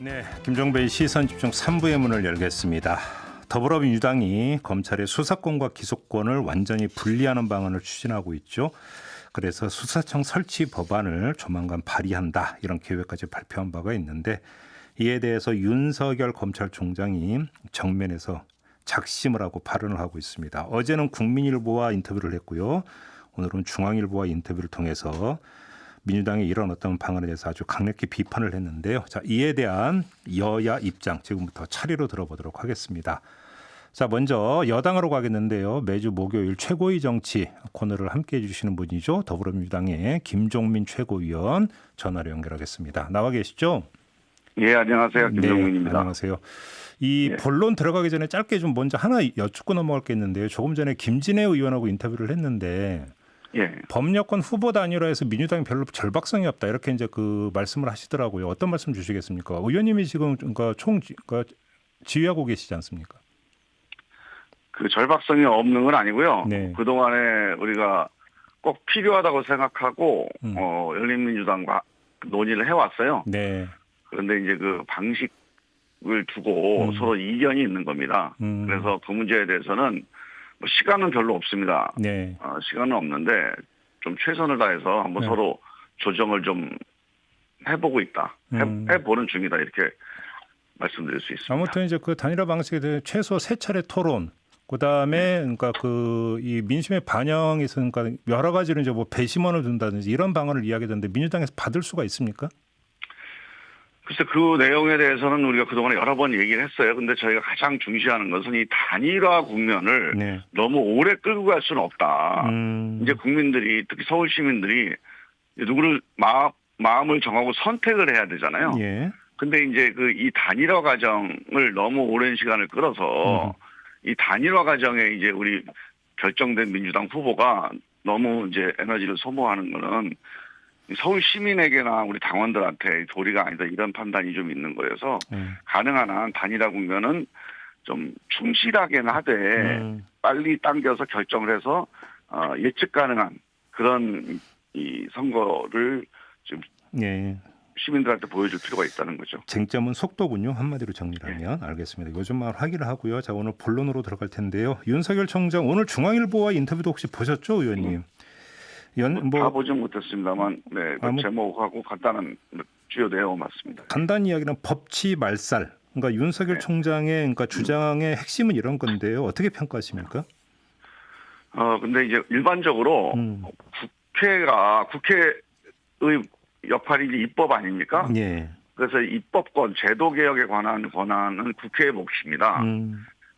네, 김종배의 시선집중 3부의 문을 열겠습니다. 더불어민주당이 검찰의 수사권과 기소권을 완전히 분리하는 방안을 추진하고 있죠. 그래서 수사청 설치 법안을 조만간 발의한다, 이런 계획까지 발표한 바가 있는데, 이에 대해서 윤석열 검찰총장이 정면에서 작심을 하고 발언을 하고 있습니다. 어제는 국민일보와 인터뷰를 했고요. 오늘은 중앙일보와 인터뷰를 통해서 민주당의 이런 어떤 방안에 대해서 아주 강력히 비판을 했는데요. 자, 이에 대한 여야 입장 지금부터 차례로 들어보도록 하겠습니다. 자, 먼저 여당으로 가겠는데요. 매주 목요일 최고의 정치 코너를 함께해 주시는 분이죠. 더불어민주당의 김종민 최고위원 전화로 연결하겠습니다. 나와 계시죠? 예, 안녕하세요. 김종민입니다. 네, 안녕하세요. 이 예. 본론 들어가기 전에 짧게 좀 먼저 하나 여쭙고 넘어갈 게 있는데요. 조금 전에 김진애 의원하고 인터뷰를 했는데 예. 법여권 후보 단일화에서 민주당이 별로 절박성이 없다, 이렇게 이제 그 말씀을 하시더라고요. 어떤 말씀 주시겠습니까? 의원님이 지금 그러니까 지휘하고 계시지 않습니까? 그 절박성이 없는 건 아니고요. 네. 그동안에 우리가 꼭 필요하다고 생각하고 열린민주당과 논의를 해왔어요. 네. 그런데 이제 그 방식을 두고 서로 이견이 있는 겁니다. 그래서 그 문제에 대해서는 뭐 시간은 별로 없습니다. 네. 시간은 없는데 좀 최선을 다해서 한번 네. 서로 조정을 좀 해보고 있다. 해보는 중이다. 이렇게 말씀드릴 수 있습니다. 아무튼 이제 그 단일화 방식에 대해 최소 3차례 토론, 그다음에 그러니까 그 이 민심의 반영에서 그러니까 여러 가지로 이제 뭐 배심원을 둔다든지 이런 방안을 이야기하던데 민주당에서 받을 수가 있습니까? 글쎄 그 내용에 대해서는 우리가 그동안에 여러 번 얘기를 했어요. 근데 저희가 가장 중시하는 것은 이 단일화 국면을 네. 너무 오래 끌고 갈 수는 없다. 이제 국민들이, 특히 서울 시민들이 누구를 마음을 정하고 선택을 해야 되잖아요. 예. 근데 이제 그 이 단일화 과정을 너무 오랜 시간을 끌어서 이 단일화 과정에 이제 우리 결정된 민주당 후보가 너무 이제 에너지를 소모하는 거는 서울 시민에게나 우리 당원들한테 도리가 아니다, 이런 판단이 좀 있는 거여서 가능한 한 단일화 국면은 좀 충실하게는 하되 빨리 당겨서 결정을 해서 예측 가능한 그런 이 선거를 좀 예. 시민들한테 보여줄 필요가 있다는 거죠. 쟁점은 속도군요. 한마디로 정리하면. 네. 알겠습니다. 요즘만 확인을 하고요. 자, 오늘 본론으로 들어갈 텐데요. 윤석열 총장 오늘 중앙일보와 인터뷰도 혹시 보셨죠, 의원님? 다 보진 못했습니다만, 네, 그 제목하고 간단한 주요 내용 맞습니다. 간단히 이야기는 법치 말살. 그러니까 윤석열 총장의 그러니까 주장의 핵심은 이런 건데요. 어떻게 평가하십니까? 근데 이제 일반적으로 국회의 역할이 이제 입법 아닙니까? 예. 그래서 입법권, 제도 개혁에 관한 권한은 국회의 몫입니다.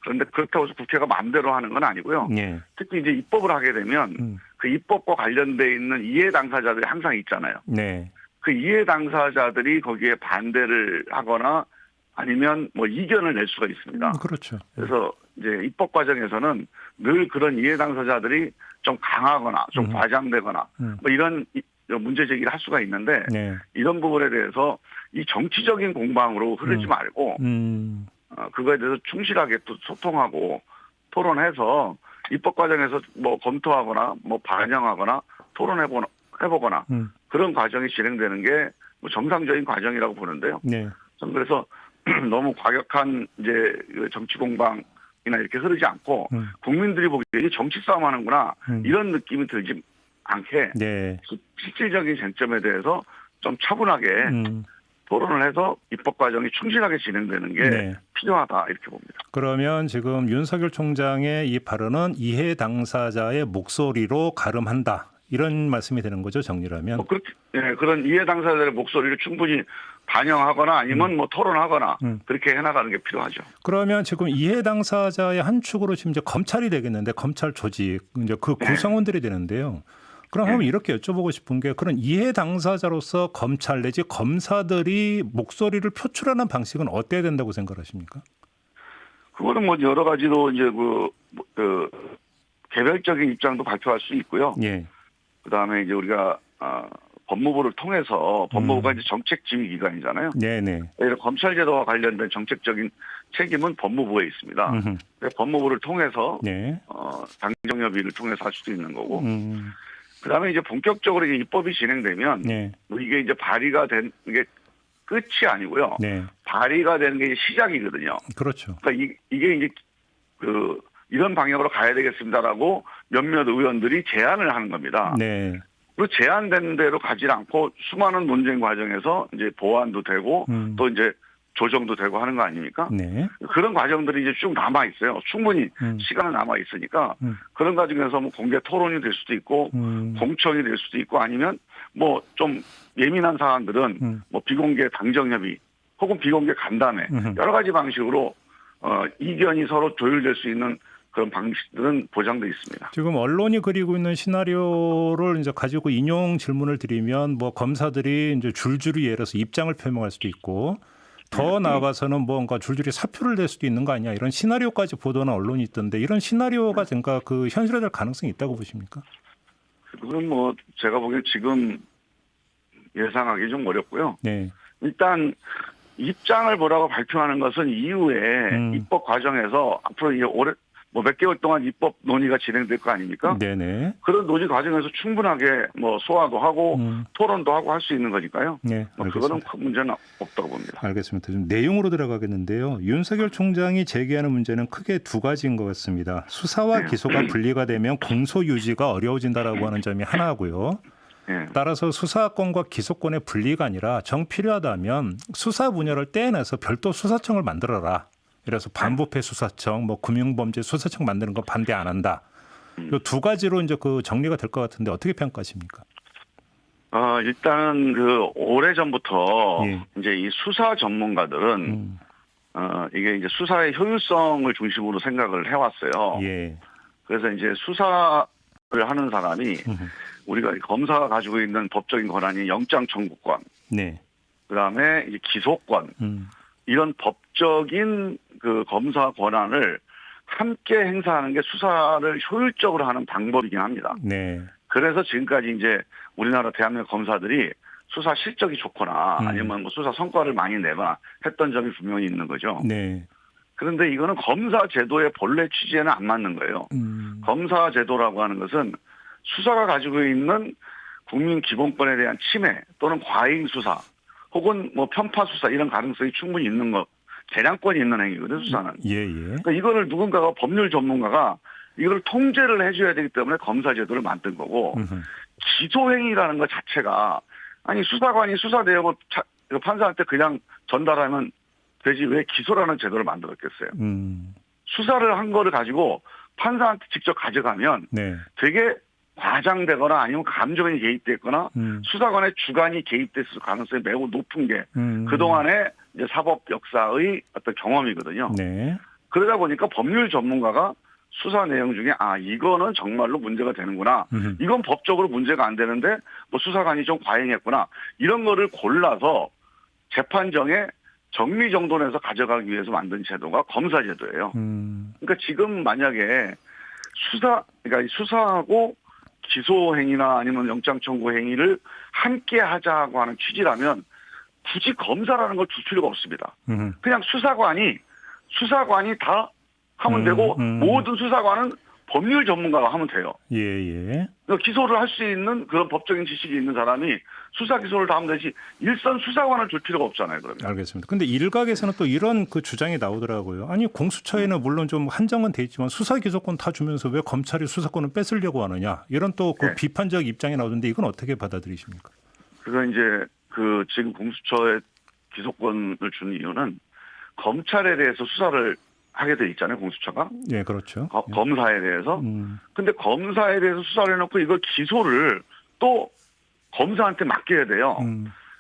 그런데 그렇다고 해서 국회가 마음대로 하는 건 아니고요. 예. 특히 이제 입법을 하게 되면 그 입법과 관련돼 있는 이해 당사자들이 항상 있잖아요. 네. 그 이해 당사자들이 거기에 반대를 하거나 아니면 뭐 이견을 낼 수가 있습니다. 그렇죠. 그래서 이제 입법 과정에서는 늘 그런 이해 당사자들이 좀 강하거나 좀 과장되거나 뭐 이런 문제 제기를 할 수가 있는데 네. 이런 부분에 대해서 이 정치적인 공방으로 흐르지 말고 그거에 대해서 충실하게 또 소통하고 토론해서 입법 과정에서 뭐 검토하거나 뭐 반영하거나 토론해보거나 그런 과정이 진행되는 게 뭐 정상적인 과정이라고 보는데요. 네. 저는 그래서 너무 과격한 이제 정치 공방이나 이렇게 흐르지 않고 국민들이 보기에 정치 싸움 하는구나 이런 느낌이 들지 않게 네. 실질적인 쟁점에 대해서 좀 차분하게 토론을 해서 입법 과정이 충실하게 진행되는 게 네. 필요하다, 이렇게 봅니다. 그러면 지금 윤석열 총장의 이 발언은 이해 당사자의 목소리로 가름한다, 이런 말씀이 되는 거죠, 정리라면? 그렇게, 예, 그런 이해 당사자들의 목소리를 충분히 반영하거나 아니면 뭐 토론하거나 그렇게 해나가는 게 필요하죠. 그러면 지금 이해 당사자의 한 축으로 지금 이제 검찰이 되겠는데, 검찰 조직 이제 그 구성원들이 되는데요. 그럼 한번 이렇게 여쭤보고 싶은 게, 그런 이해 당사자로서 검찰 내지 검사들이 목소리를 표출하는 방식은 어때야 된다고 생각하십니까? 그거는 뭐 여러 가지로 이제 그 개별적인 입장도 발표할 수 있고요. 예. 그다음에 이제 우리가 법무부를 통해서, 법무부가 이제 정책 지휘 기관이잖아요. 네네. 검찰 제도와 관련된 정책적인 책임은 법무부에 있습니다. 법무부를 통해서 네. 당정협의를 통해서 할 수도 있는 거고. 그다음에 이제 본격적으로 이제 입법이 진행되면 네. 뭐 이게 이제 발의가 된 게 끝이 아니고요. 네. 발의가 되는 게 이제 시작이거든요. 그렇죠. 그러니까 이게 이제 이런 방향으로 가야 되겠습니다라고 몇몇 의원들이 제안을 하는 겁니다. 네. 그리고 제안된 대로 가지 않고 수많은 논쟁 과정에서 이제 보완도 되고 또 이제 조정도 되고 하는 거 아닙니까? 네. 그런 과정들이 이제 쭉 남아 있어요. 충분히 시간은 남아 있으니까 그런 과정에서 뭐 공개 토론이 될 수도 있고 공청이 될 수도 있고 아니면 뭐 좀 예민한 사안들은 뭐 비공개 당정 협의 혹은 비공개 간담회 여러 가지 방식으로 이견이 서로 조율될 수 있는 그런 방식들은 보장돼 있습니다. 지금 언론이 그리고 있는 시나리오를 이제 가지고 인용 질문을 드리면 뭐 검사들이 이제 줄줄이 예를 들어서 입장을 표명할 수도 있고 더 나아가서는 뭔가 줄줄이 사표를 낼 수도 있는 거 아니야 이런 시나리오까지 보도하는 언론이 있던데 이런 시나리오가 뭔가 그 현실화될 가능성이 있다고 보십니까? 그건 뭐 제가 보기엔 지금 예상하기 좀 어렵고요. 네. 일단 입장을 뭐라고 발표하는 것은 이후에 입법 과정에서 앞으로 이제 뭐 몇 개월 동안 입법 논의가 진행될 거 아닙니까? 네네. 그런 논의 과정에서 충분하게 뭐 소화도 하고 토론도 하고 할 수 있는 거니까요. 네, 뭐 그거는 큰 문제는 없다고 봅니다. 알겠습니다. 좀 내용으로 들어가겠는데요. 윤석열 총장이 제기하는 문제는 크게 두 가지인 것 같습니다. 수사와 기소가 분리가 되면 공소 유지가 어려워진다라고 하는 점이 하나고요. 네. 따라서 수사권과 기소권의 분리가 아니라 정 필요하다면 수사 분야를 떼내서 별도 수사청을 만들어라. 그래서 반부패 수사청, 뭐 금융범죄 수사청 만드는 거 반대 안 한다. 이 두 가지로 이제 그 정리가 될 것 같은데 어떻게 평가하십니까? 일단은 오래 전부터 예. 이제 이 수사 전문가들은 이게 이제 수사의 효율성을 중심으로 생각을 해왔어요. 예. 그래서 이제 수사를 하는 사람이 우리가 검사가 가지고 있는 법적인 권한이 영장 청구권, 네. 그다음에 이제 기소권 이런 법적인 그 검사 권한을 함께 행사하는 게 수사를 효율적으로 하는 방법이긴 합니다. 네. 그래서 지금까지 이제 우리나라 대한민국 검사들이 수사 실적이 좋거나 아니면 뭐 수사 성과를 많이 내거나 했던 점이 분명히 있는 거죠. 네. 그런데 이거는 검사 제도의 본래 취지에는 안 맞는 거예요. 검사 제도라고 하는 것은 수사가 가지고 있는 국민 기본권에 대한 침해 또는 과잉 수사 혹은 뭐 편파 수사 이런 가능성이 충분히 있는 것, 재량권이 있는 행위거든요, 수사는. 예. 그러니까 이거를 누군가가 법률 전문가가 이걸 통제를 해줘야 되기 때문에 검사 제도를 만든 거고 기소행위라는 것 자체가 아니 수사관이 수사 내용을 판사한테 그냥 전달하면 되지 왜 기소라는 제도를 만들었겠어요. 수사를 한 거를 가지고 판사한테 직접 가져가면 네. 되게 과장되거나 아니면 감정이 개입됐거나 수사관의 주관이 개입됐을 가능성이 매우 높은 게 그동안의 이제 사법 역사의 어떤 경험이거든요. 네. 그러다 보니까 법률 전문가가 수사 내용 중에 이거는 정말로 문제가 되는구나. 이건 법적으로 문제가 안 되는데 뭐 수사관이 좀 과잉했구나. 이런 거를 골라서 재판정에 정리정돈해서 가져가기 위해서 만든 제도가 검사 제도예요. 그러니까 지금 만약에 그러니까 수사하고 기소 행위나 아니면 영장 청구 행위를 함께 하자고 하는 취지라면 굳이 검사라는 걸 둘 필요가 없습니다. 그냥 수사관이 다 하면 되고 모든 수사관은 법률 전문가가 하면 돼요. 예. 그러니까 기소를 할 수 있는 그런 법적인 지식이 있는 사람이 수사 기소를 다 하면 되지 일선 수사관을 줄 필요가 없잖아요. 그러면. 알겠습니다. 근데 일각에서는 또 이런 그 주장이 나오더라고요. 아니 공수처에는 물론 좀 한정은 돼 있지만 수사 기소권 다 주면서 왜 검찰이 수사권을 뺏으려고 하느냐 이런 또 그 비판적 입장이 나오던데 이건 어떻게 받아들이십니까? 그래서 이제 지금 공수처에 기소권을 주는 이유는 검찰에 대해서 수사를 하게 돼 있잖아요, 공수처가. 네, 그렇죠. 검사에 대해서. 근데 검사에 대해서 수사를 해놓고 이걸 기소를 또 검사한테 맡겨야 돼요.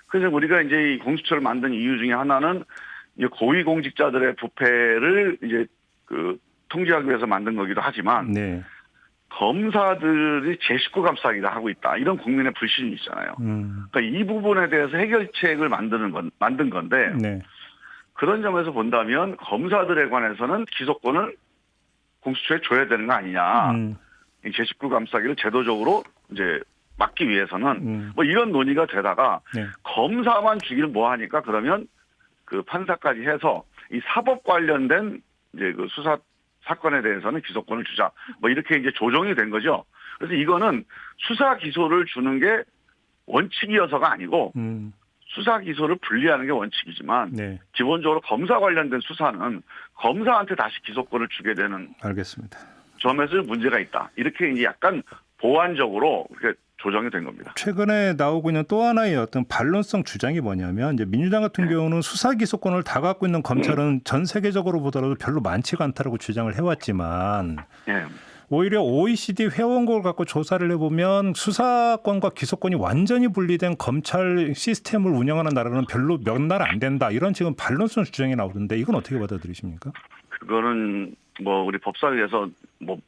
그래서 우리가 이제 이 공수처를 만든 이유 중에 하나는 이제 고위공직자들의 부패를 이제 통제하기 위해서 만든 거기도 하지만 네. 검사들이 제 식구 감싸기를 하고 있다. 이런 국민의 불신이 있잖아요. 그러니까 이 부분에 대해서 해결책을 만든 건데 네. 그런 점에서 본다면 검사들에 관해서는 기소권을 공수처에 줘야 되는 거 아니냐. 이 제 식구 감싸기를 제도적으로 이제 막기 위해서는 뭐 이런 논의가 되다가 네. 검사만 주기를 뭐 하니까 그러면 그 판사까지 해서 이 사법 관련된 이제 그 수사 사건에 대해서는 기소권을 주자. 뭐 이렇게 이제 조정이 된 거죠. 그래서 이거는 수사 기소를 주는 게 원칙이어서가 아니고 수사 기소를 분리하는 게 원칙이지만 네, 기본적으로 검사 관련된 수사는 검사한테 다시 기소권을 주게 되는 알겠습니다. 점에서 문제가 있다. 이렇게 이제 약간 보완적으로 그렇게 조정이 된 겁니다. 최근에 나오고 있는 또 하나의 어떤 반론성 주장이 뭐냐면 이제 민주당 같은 경우는 수사 기소권을 다 갖고 있는 검찰은 전 세계적으로 보더라도 별로 많지가 않다라고 주장을 해왔지만 예. 오히려 OECD 회원국을 갖고 조사를 해보면 수사권과 기소권이 완전히 분리된 검찰 시스템을 운영하는 나라는 별로 몇 나라 안 된다. 이런 지금 반론성 주장이 나오던데 이건 어떻게 받아들이십니까? 그거는 뭐 우리 법사위에서 뭐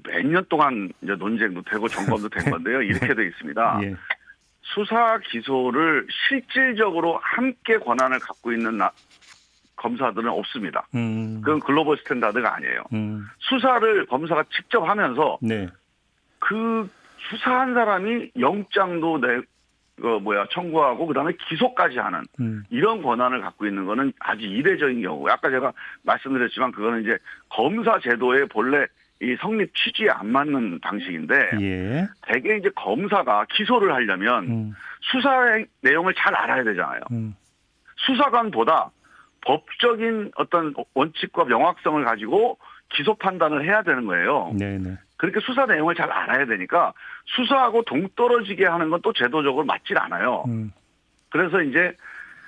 몇 년 동안 이제 논쟁도 되고 점검도 된 건데요. 이렇게 돼 있습니다. 예. 수사 기소를 실질적으로 함께 권한을 갖고 있는 검사들은 없습니다. 그건 글로벌 스탠다드가 아니에요. 수사를 검사가 직접 하면서 네. 그 수사한 사람이 영장도 청구하고 그다음에 기소까지 하는 이런 권한을 갖고 있는 거는 아주 이례적인 경우고 아까 제가 말씀드렸지만 그거는 이제 검사 제도의 본래 이 성립 취지에 안 맞는 방식인데 예. 대개 이제 검사가 기소를 하려면 수사의 내용을 잘 알아야 되잖아요. 수사관보다 법적인 어떤 원칙과 명확성을 가지고 기소 판단을 해야 되는 거예요. 네네. 그렇게 수사 내용을 잘 알아야 되니까 수사하고 동떨어지게 하는 건 또 제도적으로 맞질 않아요. 그래서 이제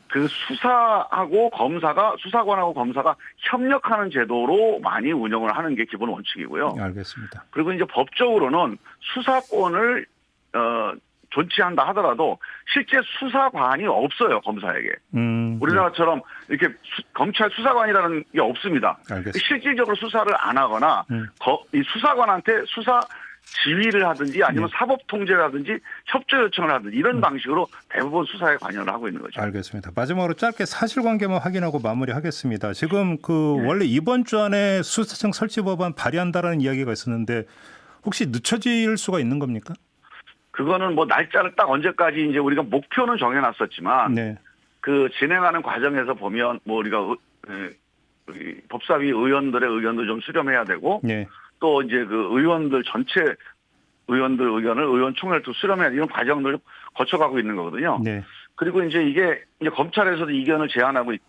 그 수사하고 검사가 수사관하고 검사가 협력하는 제도로 많이 운영을 하는 게 기본 원칙이고요. 알겠습니다. 그리고 이제 법적으로는 수사권을 존치한다 하더라도 실제 수사관이 없어요, 검사에게. 우리나라처럼 이렇게 검찰 수사관이라는 게 없습니다. 알겠습니다. 실질적으로 수사를 안 하거나 이 수사관한테 수사 지휘를 하든지 아니면 사법 통제라든지 협조 요청을 하든지 이런 방식으로 대부분 수사에 관여를 하고 있는 거죠. 알겠습니다. 마지막으로 짧게 사실관계만 확인하고 마무리하겠습니다. 지금 원래 이번 주 안에 수사청 설치 법안 발의한다라는 이야기가 있었는데 혹시 늦춰질 수가 있는 겁니까? 그거는 뭐 날짜를 딱 언제까지 이제 우리가 목표는 정해놨었지만 네. 그 진행하는 과정에서 보면 뭐 우리가 우리 법사위 의원들의 의견도 좀 수렴해야 되고 네. 또 이제 그 의원들 전체 의원들 의견을 의원총회도 수렴해야 이런 과정들을 거쳐가고 있는 거거든요. 네. 그리고 이제 이게 이제 검찰에서도 이견을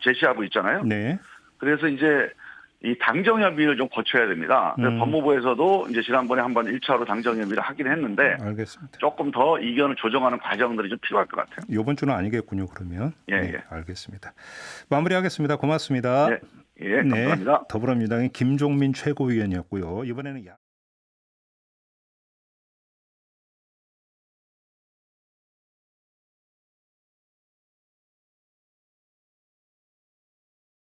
제시하고 있잖아요. 네. 그래서 이제 이 당정협의를 좀 거쳐야 됩니다. 그래서 법무부에서도 이제 지난번에 한번 1차로 당정협의를 하긴 했는데 알겠습니다. 조금 더 이견을 조정하는 과정들이 좀 필요할 것 같아요. 이번 주는 아니겠군요. 그러면. 예, 네, 예. 알겠습니다. 마무리하겠습니다. 고맙습니다. 예, 감사합니다. 네, 더불어민주당의 김종민 최고위원이었고요. 이번에는